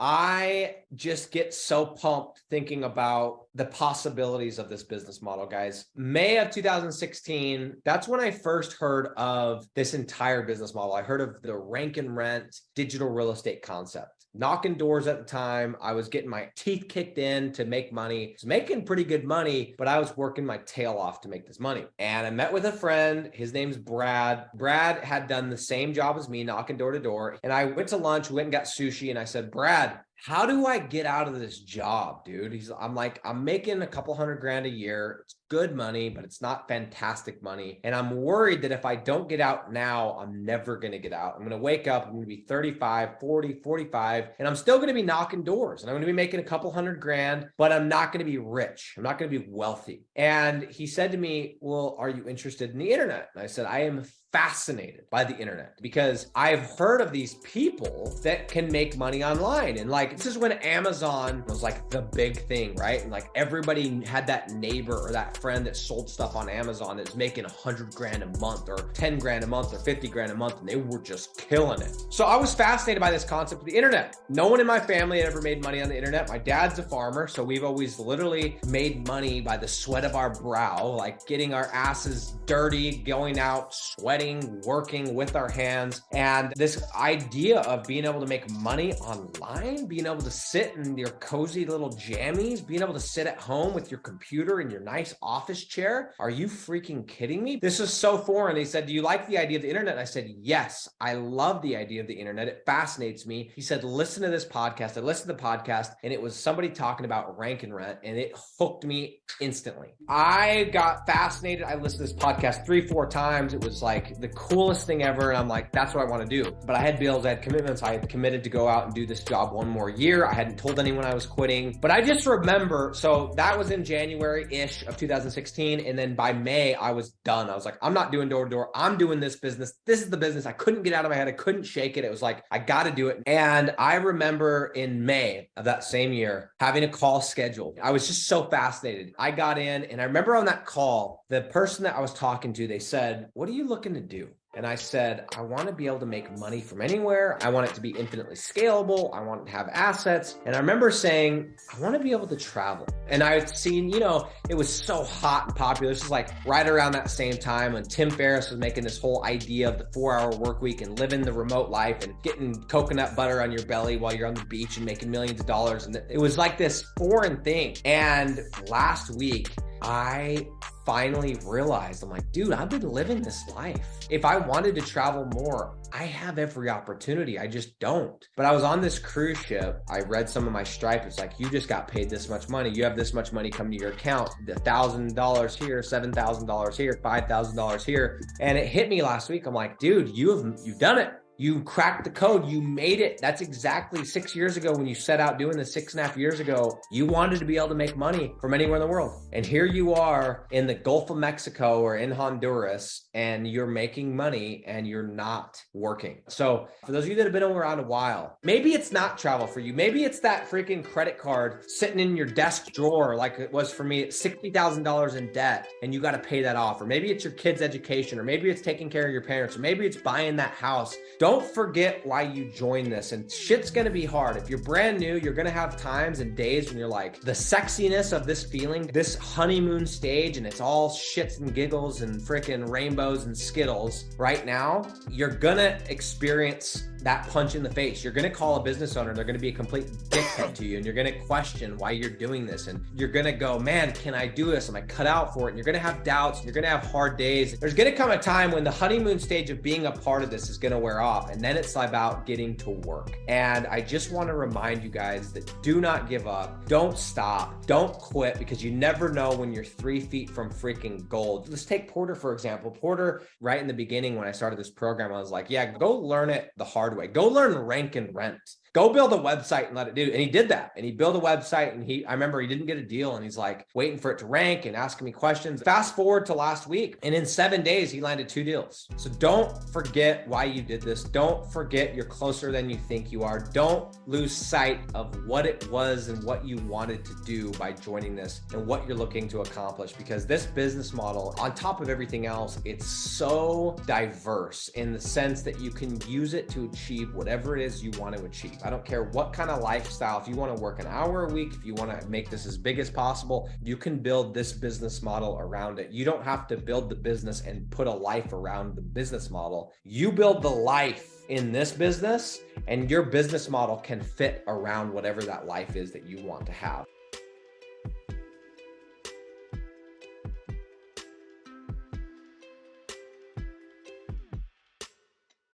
I just get so pumped thinking about the possibilities of this business model, guys. May of 2016, that's when I first heard of this entire business model. I heard of the rank and rent digital real estate concept. Knocking doors at the time. I was getting my teeth kicked in to make money. I was making pretty good money, but I was working my tail off to make this money. And I met with a friend. His name's Brad. Brad had done the same job as me, knocking door to door. And I went to lunch, went and got sushi. And I said, Brad, how do I get out of this job, dude? I'm making a couple $100,000 a year. It's good money, but it's not fantastic money. And I'm worried that if I don't get out now, I'm never going to get out. I'm going to wake up, I'm going to be 35, 40, 45, and I'm still going to be knocking doors. And I'm going to be making a couple $100,000, but I'm not going to be rich. I'm not going to be wealthy. And he said to me, well, are you interested in the internet? And I said, I am fascinated by the internet because I've heard of these people that can make money online. And like, this is when Amazon was like the big thing, right? And like everybody had that neighbor or that friend that sold stuff on Amazon that's making $100,000 a month or $10,000 a month or $50,000 a month. And they were just killing it. So I was fascinated by this concept of the internet. No one in my family had ever made money on the internet. My dad's a farmer. So we've always literally made money by the sweat of our brow, like getting our asses dirty, going out, sweating, working with our hands. And this idea of being able to make money online, being able to sit in your cozy little jammies, being able to sit at home with your computer in your nice office chair. Are you freaking kidding me? This is so foreign. He said, do you like the idea of the internet? And I said, yes, I love the idea of the internet. It fascinates me. He said, listen to this podcast. I listened to the podcast and it was somebody talking about rank and rent and it hooked me instantly. I got fascinated. I listened to this podcast 3-4 times. It was like the coolest thing ever. And I'm like, that's what I want to do. But I had bills, I had commitments. I had committed to go out and do this job one more year. I hadn't told anyone I was quitting, but I just remember, so that was in January-ish of 2016. And then by May, I was done. I was like, I'm not doing door to door. I'm doing this business. This is the business. I couldn't get out of my head. I couldn't shake it. It was like, I got to do it. And I remember in May of that same year, having a call scheduled. I was just so fascinated. I got in and I remember on that call, the person that I was talking to, they said, what are you looking to do? And I said, I want to be able to make money from anywhere. I want it to be infinitely scalable. I want it to have assets. And I remember saying, I want to be able to travel. And I had seen, it was so hot and popular. This is like right around that same time when Tim Ferriss was making this whole idea of the 4-hour work week and living the remote life and getting coconut butter on your belly while you're on the beach and making millions of dollars. And it was like this foreign thing. And last week, I finally realized, I'm like, dude, I've been living this life. If I wanted to travel more, I have every opportunity. I just don't. But I was on this cruise ship. I read some of my Stripe. It's like, you just got paid this much money. You have this much money come to your account, $1,000 here, $7,000 here, $5,000 here. And it hit me last week. I'm like, dude, you've done it. You cracked the code. You made it. That's exactly 6 years ago when you set out doing this 6.5 years ago. You wanted to be able to make money from anywhere in the world. And here you are in the Gulf of Mexico or in Honduras, and you're making money and you're not working. So for those of you that have been around a while, maybe it's not travel for you. Maybe it's that freaking credit card sitting in your desk drawer like it was for me, $60,000 in debt, and you got to pay that off. Or maybe it's your kid's education, or maybe it's taking care of your parents, or maybe it's buying that house. Don't forget why you joined this. And shit's going to be hard. If you're brand new, you're going to have times and days when you're like, the sexiness of this feeling, this honeymoon stage, and it's all shits and giggles and freaking rainbows and Skittles right now, you're going to experience that punch in the face. You're going to call a business owner. They're going to be a complete dickhead to you. And you're going to question why you're doing this. And you're going to go, man, can I do this? Am I cut out for it? And you're going to have doubts. And you're going to have hard days. There's going to come a time when the honeymoon stage of being a part of this is going to wear off. And then it's about getting to work. And I just want to remind you guys that do not give up. Don't stop. Don't quit, because you never know when you're 3 feet from freaking gold. Let's take Porter, for example. Porter, right in the beginning, when I started this program, I was like, yeah, go learn it the hard way. Go learn rank and rent. Go build a website and let it do. And he did that. And he built a website, and I remember he didn't get a deal, and he's like waiting for it to rank and asking me questions. Fast forward to last week, and in 7 days, he landed 2 deals. So don't forget why you did this. Don't forget you're closer than you think you are. Don't lose sight of what it was and what you wanted to do by joining this and what you're looking to accomplish, because this business model, on top of everything else, it's so diverse in the sense that you can use it to achieve whatever it is you want to achieve. I don't care what kind of lifestyle. If you want to work an hour a week, if you want to make this as big as possible, you can build this business model around it. You don't have to build the business and put a life around the business model. You build the life in this business, and your business model can fit around whatever that life is that you want to have.